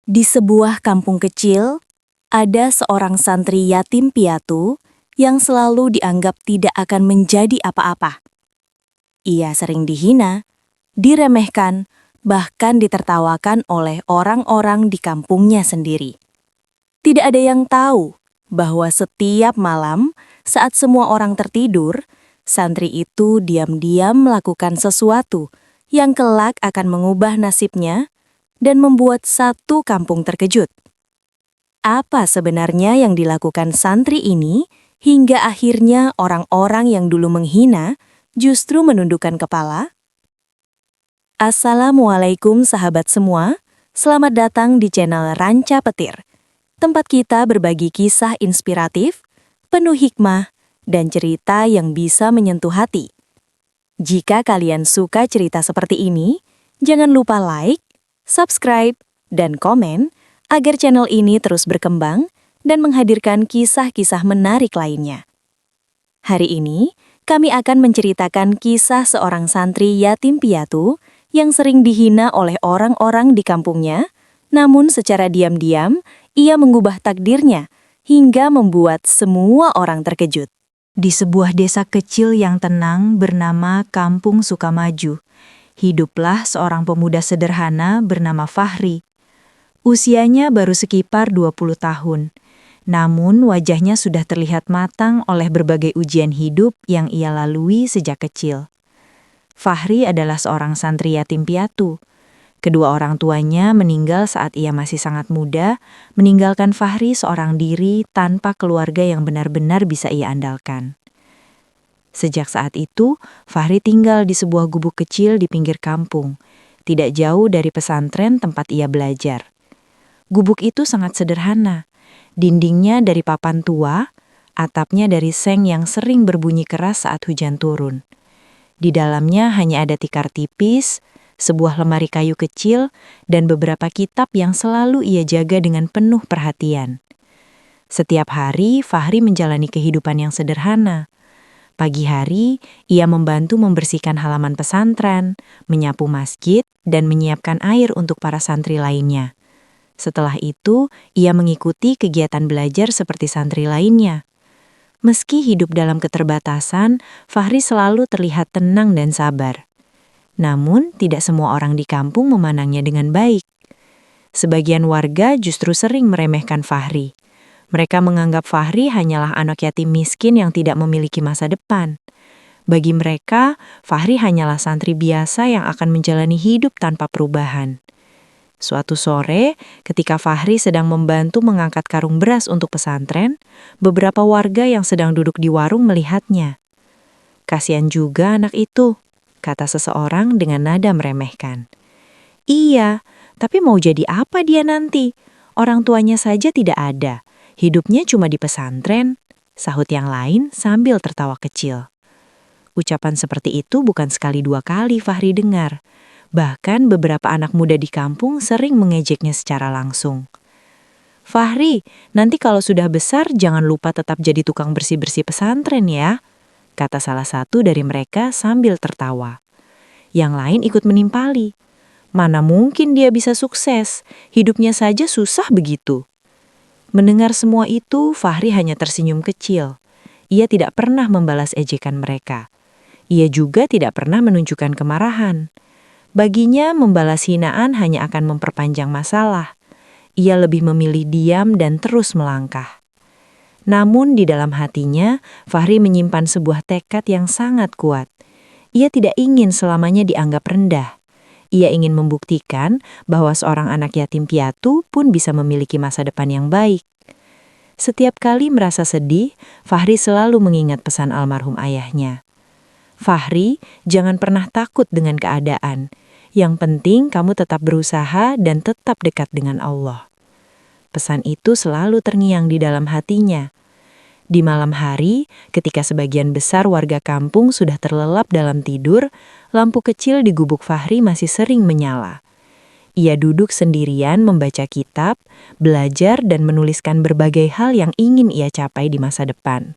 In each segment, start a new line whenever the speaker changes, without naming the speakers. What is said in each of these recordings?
Di sebuah kampung kecil, ada seorang santri yatim piatu yang selalu dianggap tidak akan menjadi apa-apa. Ia sering dihina, diremehkan, bahkan ditertawakan oleh orang-orang di kampungnya sendiri. Tidak ada yang tahu bahwa setiap malam saat semua orang tertidur, santri itu diam-diam melakukan sesuatu yang kelak akan mengubah nasibnya dan membuat satu kampung terkejut. Apa sebenarnya yang dilakukan santri ini hingga akhirnya orang-orang yang dulu menghina justru menundukkan kepala? Assalamualaikum sahabat semua, selamat datang di channel Ranca Petir, tempat kita berbagi kisah inspiratif, penuh hikmah, dan cerita yang bisa menyentuh hati. Jika kalian suka cerita seperti ini, jangan lupa like, subscribe, dan komen agar channel ini terus berkembang dan menghadirkan kisah-kisah menarik lainnya. Hari ini, kami akan menceritakan kisah seorang santri yatim piatu yang sering dihina oleh orang-orang di kampungnya, namun secara diam-diam ia mengubah takdirnya hingga membuat semua orang terkejut.
Di sebuah desa kecil yang tenang bernama Kampung Sukamaju, hiduplah seorang pemuda sederhana bernama Fahri. Usianya baru sekitar 20 tahun, namun wajahnya sudah terlihat matang oleh berbagai ujian hidup yang ia lalui sejak kecil. Fahri adalah seorang santri yatim piatu. Kedua orang tuanya meninggal saat ia masih sangat muda, meninggalkan Fahri seorang diri tanpa keluarga yang benar-benar bisa ia andalkan. Sejak saat itu, Fahri tinggal di sebuah gubuk kecil di pinggir kampung, tidak jauh dari pesantren tempat ia belajar. Gubuk itu sangat sederhana, dindingnya dari papan tua, atapnya dari seng yang sering berbunyi keras saat hujan turun. Di dalamnya hanya ada tikar tipis, sebuah lemari kayu kecil, dan beberapa kitab yang selalu ia jaga dengan penuh perhatian. Setiap hari, Fahri menjalani kehidupan yang sederhana. Pagi hari, ia membantu membersihkan halaman pesantren, menyapu masjid, dan menyiapkan air untuk para santri lainnya. Setelah itu, ia mengikuti kegiatan belajar seperti santri lainnya. Meski hidup dalam keterbatasan, Fahri selalu terlihat tenang dan sabar. Namun, tidak semua orang di kampung memandangnya dengan baik. Sebagian warga justru sering meremehkan Fahri. Mereka menganggap Fahri hanyalah anak yatim miskin yang tidak memiliki masa depan. Bagi mereka, Fahri hanyalah santri biasa yang akan menjalani hidup tanpa perubahan. Suatu sore, ketika Fahri sedang membantu mengangkat karung beras untuk pesantren, beberapa warga yang sedang duduk di warung melihatnya. "Kasihan juga anak itu," kata seseorang dengan nada meremehkan. "Iya, tapi mau jadi apa dia nanti? Orang tuanya saja tidak ada. Hidupnya cuma di pesantren," sahut yang lain sambil tertawa kecil. Ucapan seperti itu bukan sekali dua kali Fahri dengar. Bahkan beberapa anak muda di kampung sering mengejeknya secara langsung. "Fahri, nanti kalau sudah besar jangan lupa tetap jadi tukang bersih-bersih pesantren ya," kata salah satu dari mereka sambil tertawa. Yang lain ikut menimpali. "Mana mungkin dia bisa sukses, hidupnya saja susah begitu." Mendengar semua itu, Fahri hanya tersenyum kecil. Ia tidak pernah membalas ejekan mereka. Ia juga tidak pernah menunjukkan kemarahan. Baginya, membalas hinaan hanya akan memperpanjang masalah. Ia lebih memilih diam dan terus melangkah. Namun di dalam hatinya, Fahri menyimpan sebuah tekad yang sangat kuat. Ia tidak ingin selamanya dianggap rendah. Ia ingin membuktikan bahwa seorang anak yatim piatu pun bisa memiliki masa depan yang baik. Setiap kali merasa sedih, Fahri selalu mengingat pesan almarhum ayahnya. "Fahri, jangan pernah takut dengan keadaan. Yang penting kamu tetap berusaha dan tetap dekat dengan Allah." Pesan itu selalu terngiang di dalam hatinya. Di malam hari, ketika sebagian besar warga kampung sudah terlelap dalam tidur, lampu kecil di gubuk Fahri masih sering menyala. Ia duduk sendirian membaca kitab, belajar dan menuliskan berbagai hal yang ingin ia capai di masa depan.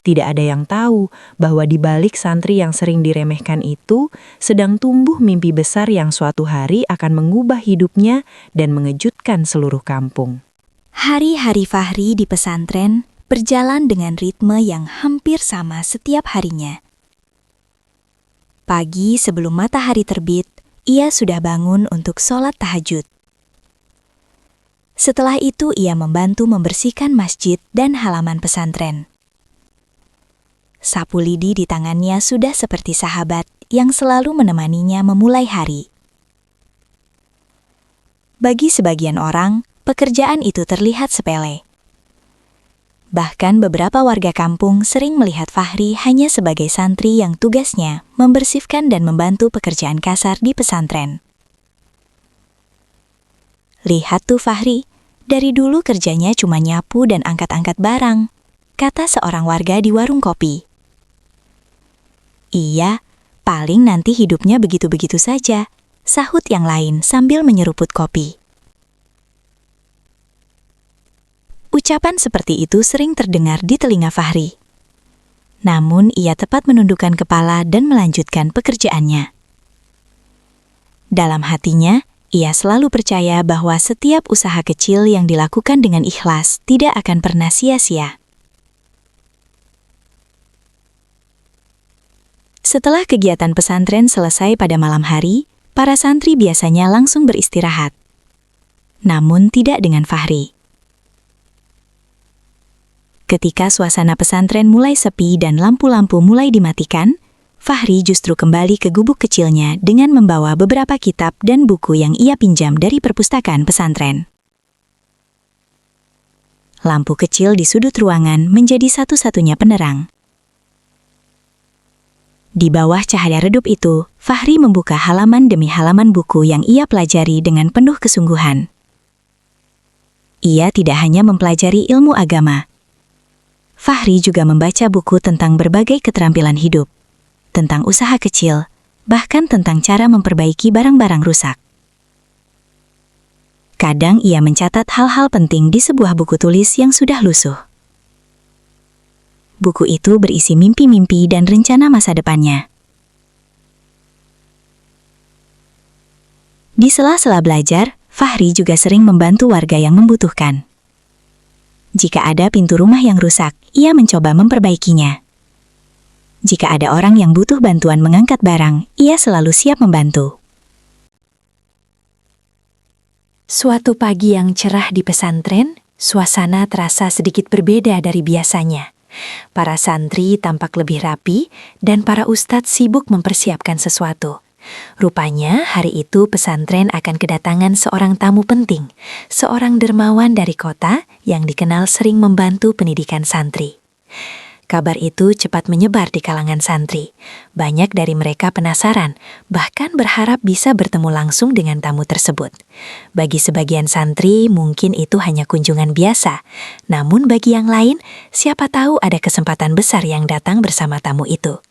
Tidak ada yang tahu bahwa di balik santri yang sering diremehkan itu sedang tumbuh mimpi besar yang suatu hari akan mengubah hidupnya dan mengejutkan seluruh kampung.
Hari-hari Fahri di pesantren berjalan dengan ritme yang hampir sama setiap harinya. Pagi sebelum matahari terbit, ia sudah bangun untuk sholat tahajud. Setelah itu ia membantu membersihkan masjid dan halaman pesantren. Sapu lidi di tangannya sudah seperti sahabat yang selalu menemaninya memulai hari. Bagi sebagian orang, pekerjaan itu terlihat sepele. Bahkan beberapa warga kampung sering melihat Fahri hanya sebagai santri yang tugasnya membersihkan dan membantu pekerjaan kasar di pesantren. Lihat tuh Fahri, dari dulu kerjanya cuma nyapu dan angkat-angkat barang, kata seorang warga di warung kopi. Iya, paling nanti hidupnya begitu-begitu saja, sahut yang lain sambil menyeruput kopi. Ucapan seperti itu sering terdengar di telinga Fahri. Namun ia tepat menundukkan kepala dan melanjutkan pekerjaannya. Dalam hatinya, ia selalu percaya bahwa setiap usaha kecil yang dilakukan dengan ikhlas tidak akan pernah sia-sia. Setelah kegiatan pesantren selesai pada malam hari, para santri biasanya langsung beristirahat. Namun tidak dengan Fahri. Ketika suasana pesantren mulai sepi dan lampu-lampu mulai dimatikan, Fahri justru kembali ke gubuk kecilnya dengan membawa beberapa kitab dan buku yang ia pinjam dari perpustakaan pesantren. Lampu kecil di sudut ruangan menjadi satu-satunya penerang. Di bawah cahaya redup itu, Fahri membuka halaman demi halaman buku yang ia pelajari dengan penuh kesungguhan. Ia tidak hanya mempelajari ilmu agama. Fahri juga membaca buku tentang berbagai keterampilan hidup, tentang usaha kecil, bahkan tentang cara memperbaiki barang-barang rusak. Kadang ia mencatat hal-hal penting di sebuah buku tulis yang sudah lusuh. Buku itu berisi mimpi-mimpi dan rencana masa depannya. Di sela-sela belajar, Fahri juga sering membantu warga yang membutuhkan. Jika ada pintu rumah yang rusak, ia mencoba memperbaikinya. Jika ada orang yang butuh bantuan mengangkat barang, ia selalu siap membantu. Suatu pagi yang cerah di pesantren, suasana terasa sedikit berbeda dari biasanya. Para santri tampak lebih rapi dan para ustadz sibuk mempersiapkan sesuatu. Rupanya hari itu pesantren akan kedatangan seorang tamu penting, seorang dermawan dari kota yang dikenal sering membantu pendidikan santri. Kabar itu cepat menyebar di kalangan santri. Banyak dari mereka penasaran, bahkan berharap bisa bertemu langsung dengan tamu tersebut. Bagi sebagian santri, mungkin itu hanya kunjungan biasa. Namun bagi yang lain, siapa tahu ada kesempatan besar yang datang bersama tamu itu.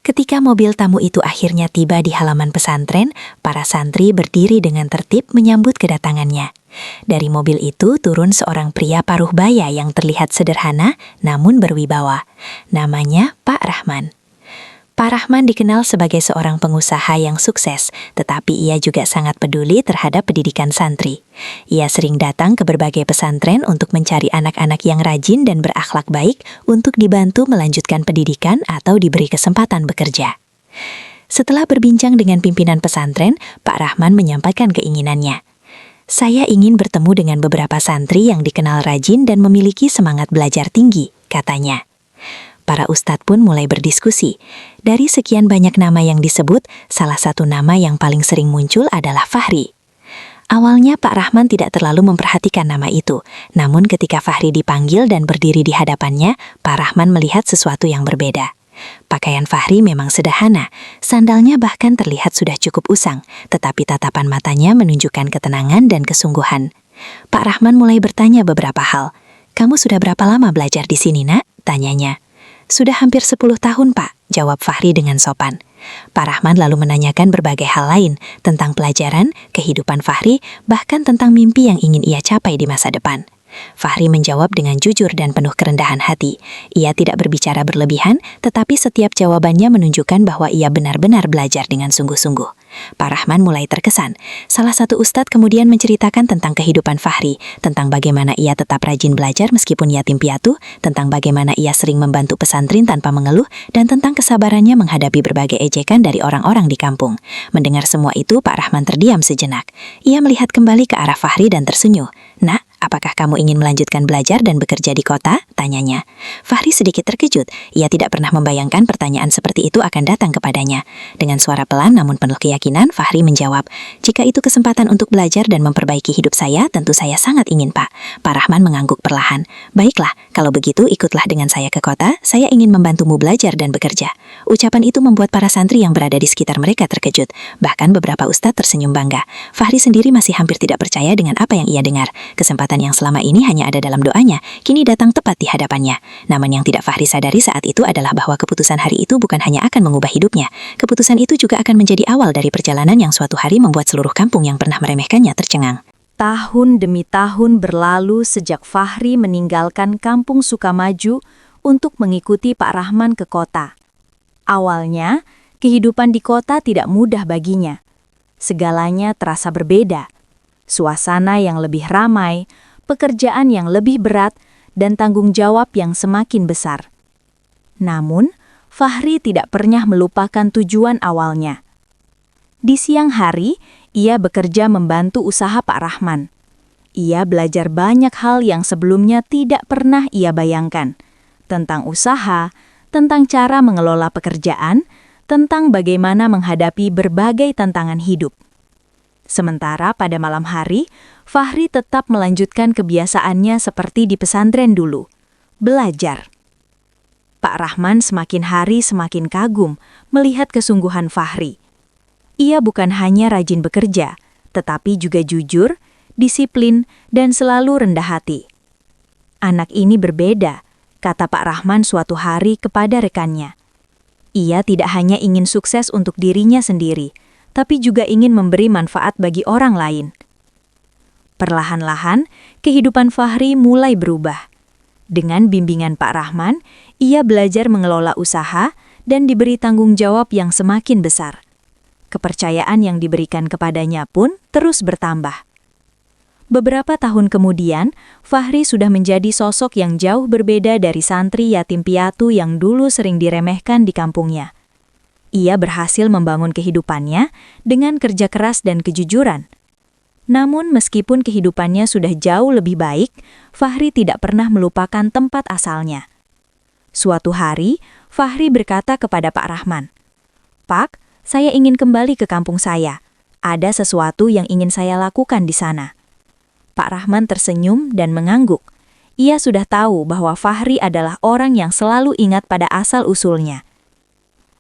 Ketika mobil tamu itu akhirnya tiba di halaman pesantren, para santri berdiri dengan tertib menyambut kedatangannya. Dari mobil itu turun seorang pria paruh baya yang terlihat sederhana namun berwibawa. Namanya Pak Rahman. Pak Rahman dikenal sebagai seorang pengusaha yang sukses, tetapi ia juga sangat peduli terhadap pendidikan santri. Ia sering datang ke berbagai pesantren untuk mencari anak-anak yang rajin dan berakhlak baik untuk dibantu melanjutkan pendidikan atau diberi kesempatan bekerja. Setelah berbincang dengan pimpinan pesantren, Pak Rahman menyampaikan keinginannya. Saya ingin bertemu dengan beberapa santri yang dikenal rajin dan memiliki semangat belajar tinggi, katanya. Para ustadz pun mulai berdiskusi. Dari sekian banyak nama yang disebut, salah satu nama yang paling sering muncul adalah Fahri. Awalnya Pak Rahman tidak terlalu memperhatikan nama itu, namun ketika Fahri dipanggil dan berdiri di hadapannya, Pak Rahman melihat sesuatu yang berbeda. Pakaian Fahri memang sederhana, sandalnya bahkan terlihat sudah cukup usang, tetapi tatapan matanya menunjukkan ketenangan dan kesungguhan. Pak Rahman mulai bertanya beberapa hal. "Kamu sudah berapa lama belajar di sini, Nak?" tanyanya. "Sudah hampir 10 tahun, Pak," jawab Fahri dengan sopan. Pak Rahman lalu menanyakan berbagai hal lain tentang pelajaran, kehidupan Fahri, bahkan tentang mimpi yang ingin ia capai di masa depan.
Fahri menjawab dengan jujur dan penuh kerendahan hati. Ia tidak berbicara berlebihan, tetapi setiap jawabannya menunjukkan bahwa ia benar-benar belajar dengan sungguh-sungguh. Pak Rahman mulai terkesan. Salah satu ustadz kemudian menceritakan tentang kehidupan Fahri, tentang bagaimana ia tetap rajin belajar meskipun yatim piatu, tentang bagaimana ia sering membantu pesantren tanpa mengeluh, dan tentang kesabarannya menghadapi berbagai ejekan dari orang-orang di kampung. Mendengar semua itu, Pak Rahman terdiam sejenak. Ia melihat kembali ke arah Fahri dan tersenyum. "Nak, apakah kamu ingin melanjutkan belajar dan bekerja di kota?" tanyanya. Fahri sedikit terkejut. Ia tidak pernah membayangkan pertanyaan seperti itu akan datang kepadanya. Dengan suara pelan namun penuh keyakinan, Fahri menjawab, "Jika itu kesempatan untuk belajar dan memperbaiki hidup saya, tentu saya sangat ingin, Pak." Pak Rahman mengangguk perlahan. "Baiklah, kalau begitu ikutlah dengan saya ke kota. Saya ingin membantumu belajar dan bekerja." Ucapan itu membuat para santri yang berada di sekitar mereka terkejut. Bahkan beberapa ustadz tersenyum bangga. Fahri sendiri masih hampir tidak percaya dengan apa yang ia dengar. Kesempatan yang selama ini hanya ada dalam doanya, kini datang tepat di hadapannya. Namun yang tidak Fahri sadari saat itu adalah bahwa keputusan hari itu bukan hanya akan mengubah hidupnya. Keputusan itu juga akan menjadi awal dari perjalanan yang suatu hari membuat seluruh kampung yang pernah meremehkannya tercengang.
Tahun demi tahun berlalu sejak Fahri meninggalkan kampung Sukamaju untuk mengikuti Pak Rahman ke kota. Awalnya, kehidupan di kota tidak mudah baginya. Segalanya terasa berbeda. Suasana yang lebih ramai, pekerjaan yang lebih berat, dan tanggung jawab yang semakin besar. Namun, Fahri tidak pernah melupakan tujuan awalnya. Di siang hari, ia bekerja membantu usaha Pak Rahman. Ia belajar banyak hal yang sebelumnya tidak pernah ia bayangkan. Tentang usaha, tentang cara mengelola pekerjaan, tentang bagaimana menghadapi berbagai tantangan hidup. Sementara pada malam hari, Fahri tetap melanjutkan kebiasaannya seperti di pesantren dulu, belajar. Pak Rahman semakin hari semakin kagum melihat kesungguhan Fahri. Ia bukan hanya rajin bekerja, tetapi juga jujur, disiplin, dan selalu rendah hati. "Anak ini berbeda," kata Pak Rahman suatu hari kepada rekannya. Ia tidak hanya ingin sukses untuk dirinya sendiri, tapi juga ingin memberi manfaat bagi orang lain. Perlahan-lahan, kehidupan Fahri mulai berubah. Dengan bimbingan Pak Rahman, ia belajar mengelola usaha dan diberi tanggung jawab yang semakin besar. Kepercayaan yang diberikan kepadanya pun terus bertambah. Beberapa tahun kemudian, Fahri sudah menjadi sosok yang jauh berbeda dari santri yatim piatu yang dulu sering diremehkan di kampungnya. Ia berhasil membangun kehidupannya dengan kerja keras dan kejujuran. Namun meskipun kehidupannya sudah jauh lebih baik, Fahri tidak pernah melupakan tempat asalnya. Suatu hari, Fahri berkata kepada Pak Rahman, "Pak, saya ingin kembali ke kampung saya. Ada sesuatu yang ingin saya lakukan di sana." Pak Rahman tersenyum dan mengangguk. Ia sudah tahu bahwa Fahri adalah orang yang selalu ingat pada asal-usulnya.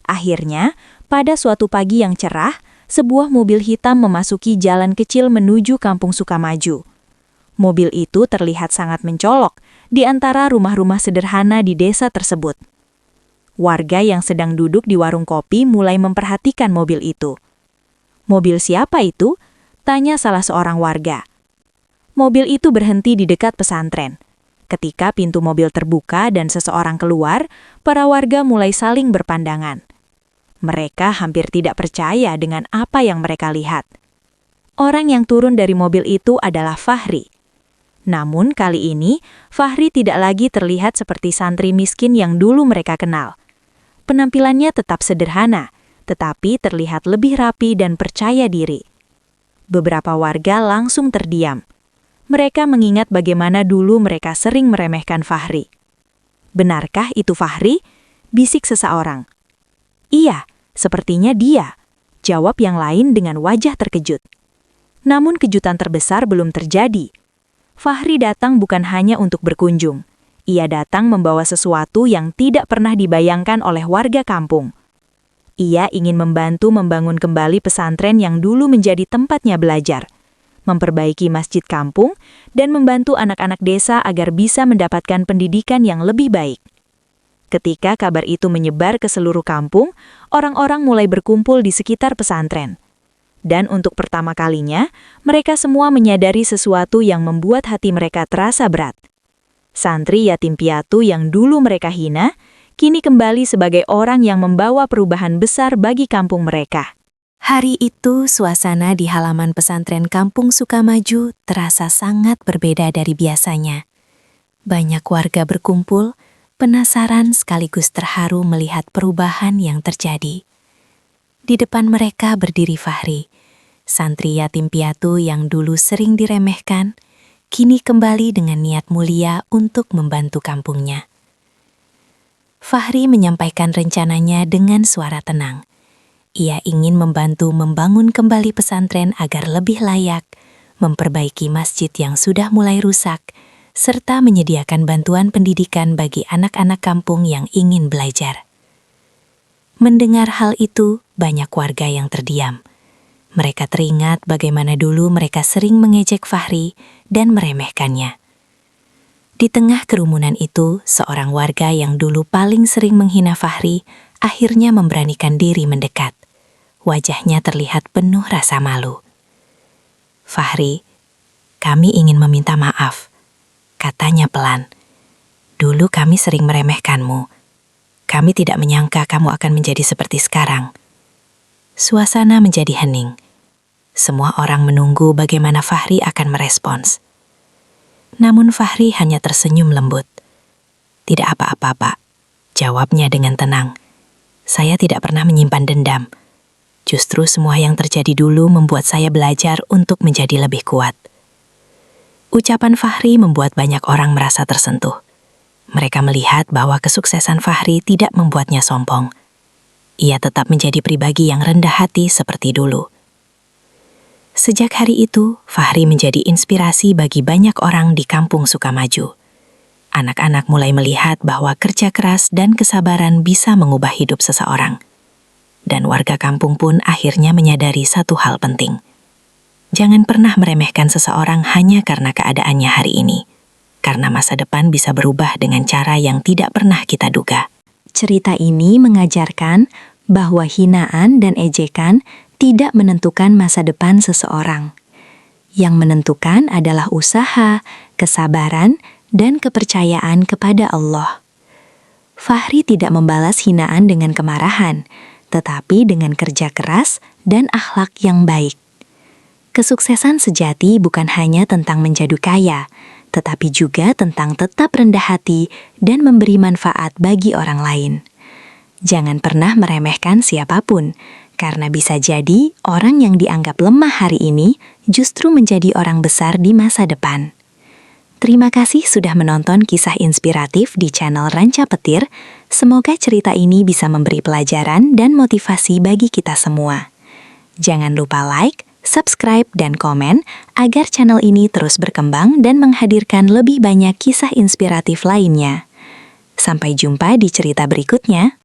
Akhirnya, pada suatu pagi yang cerah, sebuah mobil hitam memasuki jalan kecil menuju kampung Sukamaju. Mobil itu terlihat sangat mencolok di antara rumah-rumah sederhana di desa tersebut. Warga yang sedang duduk di warung kopi mulai memperhatikan mobil itu. "Mobil siapa itu?" tanya salah seorang warga. Mobil itu berhenti di dekat pesantren. Ketika pintu mobil terbuka dan seseorang keluar, para warga mulai saling berpandangan. Mereka hampir tidak percaya dengan apa yang mereka lihat. Orang yang turun dari mobil itu adalah Fahri. Namun kali ini, Fahri tidak lagi terlihat seperti santri miskin yang dulu mereka kenal. Penampilannya tetap sederhana, tetapi terlihat lebih rapi dan percaya diri. Beberapa warga langsung terdiam. Mereka mengingat bagaimana dulu mereka sering meremehkan Fahri. "Benarkah itu Fahri?" bisik seseorang. "Iya, sepertinya dia," jawab yang lain dengan wajah terkejut. Namun kejutan terbesar belum terjadi. Fahri datang bukan hanya untuk berkunjung. Ia datang membawa sesuatu yang tidak pernah dibayangkan oleh warga kampung. Ia ingin membantu membangun kembali pesantren yang dulu menjadi tempatnya belajar, memperbaiki masjid kampung, dan membantu anak-anak desa agar bisa mendapatkan pendidikan yang lebih baik. Ketika kabar itu menyebar ke seluruh kampung, orang-orang mulai berkumpul di sekitar pesantren.
Dan untuk pertama kalinya, mereka semua menyadari sesuatu yang membuat hati mereka terasa berat. Santri yatim piatu yang dulu mereka hina, kini kembali sebagai orang yang membawa perubahan besar bagi kampung mereka.
Hari itu, suasana di halaman pesantren Kampung Sukamaju terasa sangat berbeda dari biasanya. Banyak warga berkumpul, penasaran sekaligus terharu melihat perubahan yang terjadi. Di depan mereka berdiri Fahri, santri yatim piatu yang dulu sering diremehkan, kini kembali dengan niat mulia untuk membantu kampungnya. Fahri menyampaikan rencananya dengan suara tenang. Ia ingin membantu membangun kembali pesantren agar lebih layak, memperbaiki masjid yang sudah mulai rusak, serta menyediakan bantuan pendidikan bagi anak-anak kampung yang ingin belajar. Mendengar hal itu, banyak warga yang terdiam. Mereka teringat bagaimana dulu mereka sering mengejek Fahri dan meremehkannya. Di tengah kerumunan itu, seorang warga yang dulu paling sering menghina Fahri akhirnya memberanikan diri mendekat. Wajahnya terlihat penuh rasa malu. "Fahri, kami ingin meminta maaf," katanya pelan. "Dulu kami sering meremehkanmu. Kami tidak menyangka kamu akan menjadi seperti sekarang." Suasana menjadi hening. Semua orang menunggu bagaimana Fahri akan merespons. Namun Fahri hanya tersenyum lembut. "Tidak apa-apa, Pak," jawabnya dengan tenang. "Saya tidak pernah menyimpan dendam. Justru semua yang terjadi dulu membuat saya belajar untuk menjadi lebih kuat." Ucapan Fahri membuat banyak orang merasa tersentuh. Mereka melihat bahwa kesuksesan Fahri tidak membuatnya sombong. Ia tetap menjadi pribadi yang rendah hati seperti dulu. Sejak hari itu, Fahri menjadi inspirasi bagi banyak orang di Kampung Sukamaju. Anak-anak mulai melihat bahwa kerja keras dan kesabaran bisa mengubah hidup seseorang. Dan warga kampung pun akhirnya menyadari satu hal penting. Jangan pernah meremehkan seseorang hanya karena keadaannya hari ini. Karena masa depan bisa berubah dengan cara yang tidak pernah kita duga.
Cerita ini mengajarkan bahwa hinaan dan ejekan tidak menentukan masa depan seseorang. Yang menentukan adalah usaha, kesabaran, dan kepercayaan kepada Allah. Fahri tidak membalas hinaan dengan kemarahan, tetapi dengan kerja keras dan akhlak yang baik. Kesuksesan sejati bukan hanya tentang menjadi kaya, tetapi juga tentang tetap rendah hati dan memberi manfaat bagi orang lain. Jangan pernah meremehkan siapapun, karena bisa jadi orang yang dianggap lemah hari ini justru menjadi orang besar di masa depan. Terima kasih sudah menonton kisah inspiratif di channel Ranca Petir. Semoga cerita ini bisa memberi pelajaran dan motivasi bagi kita semua. Jangan lupa like, subscribe, dan komen agar channel ini terus berkembang dan menghadirkan lebih banyak kisah inspiratif lainnya. Sampai jumpa di cerita berikutnya.